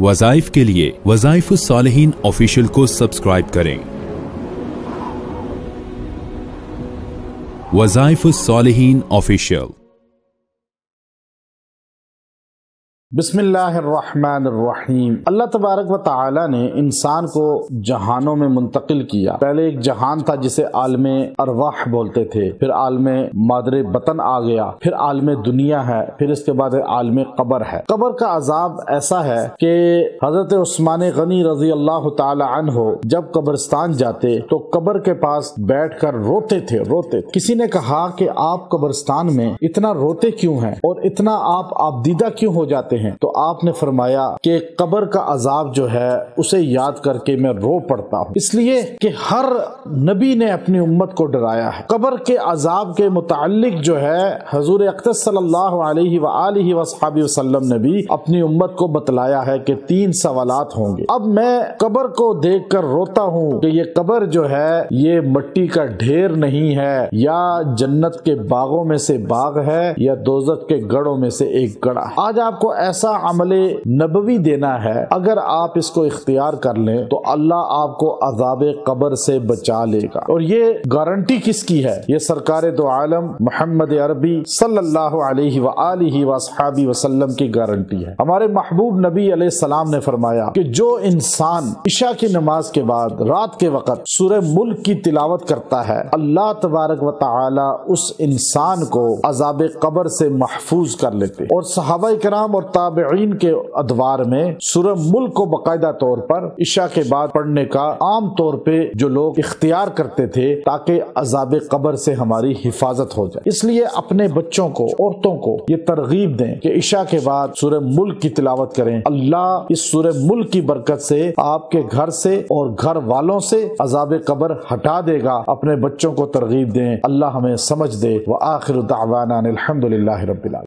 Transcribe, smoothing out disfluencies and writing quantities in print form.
وظائف کے لیے وظائف الصالحین آفیشیل کو سبسکرائب کریں۔ وظائف الصالحین آفیشیل۔ بسم اللہ الرحمن الرحیم۔ اللہ تبارک و تعالی نے انسان کو جہانوں میں منتقل کیا۔ پہلے ایک جہان تھا جسے عالم ارواح بولتے تھے، پھر عالم مادر بطن آ گیا، پھر عالم دنیا ہے، پھر اس کے بعد عالم قبر ہے۔ قبر کا عذاب ایسا ہے کہ حضرت عثمان غنی رضی اللہ تعالی عنہ جب قبرستان جاتے تو قبر کے پاس بیٹھ کر روتے تھے۔ کسی نے کہا کہ آپ قبرستان میں اتنا روتے کیوں ہیں اور اتنا آپ آبدیدہ کیوں ہو جاتے ہیں؟ تو آپ نے فرمایا کہ قبر کا عذاب جو ہے اسے یاد کر کے میں رو پڑتا ہوں، اس لیے کہ ہر نبی نے اپنی امت کو ڈرایا ہے۔ قبر کے عذاب کے متعلق جو ہے حضور اقدس صلی اللہ علیہ وآلہ وصحبہ وسلم نے بھی اپنی امت کو بتلایا ہے کہ 3 سوالات ہوں گے۔ اب میں قبر کو دیکھ کر روتا ہوں کہ یہ قبر جو ہے یہ مٹی کا ڈھیر نہیں ہے، یا جنت کے باغوں میں سے باغ ہے، یا دوزخ کے گڑھوں میں سے ایک گڑھا۔ آج آپ کو ایسا عمل نبوی دینا ہے، اگر آپ اس کو اختیار کر لیں تو اللہ آپ کو عذاب قبر سے بچا لے گا۔ اور یہ گارنٹی کس کی ہے؟ یہ سرکار دو عالم محمد عربی صلی اللہ علیہ وآلہ وصحبہ وسلم کی گارنٹی ہے۔ ہمارے محبوب نبی علیہ السلام نے فرمایا کہ جو انسان عشاء کی نماز کے بعد رات کے وقت سورہ ملک کی تلاوت کرتا ہے، اللہ تبارک و تعالی اس انسان کو عذاب قبر سے محفوظ کر لیتے۔ اور صحابہ کرام اور تابعین کے ادوار میں سورہ ملک کو باقاعدہ طور پر عشاء کے بعد پڑھنے کا عام طور پہ جو لوگ اختیار کرتے تھے تاکہ عذاب قبر سے ہماری حفاظت ہو جائے۔ اس لیے اپنے بچوں کو، عورتوں کو یہ ترغیب دیں کہ عشاء کے بعد سورہ ملک کی تلاوت کریں۔ اللہ اس سورہ ملک کی برکت سے آپ کے گھر سے اور گھر والوں سے عذاب قبر ہٹا دے گا۔ اپنے بچوں کو ترغیب دیں، اللہ ہمیں سمجھ دے۔ وآخر دعوانا الحمدللہ رب العالمین۔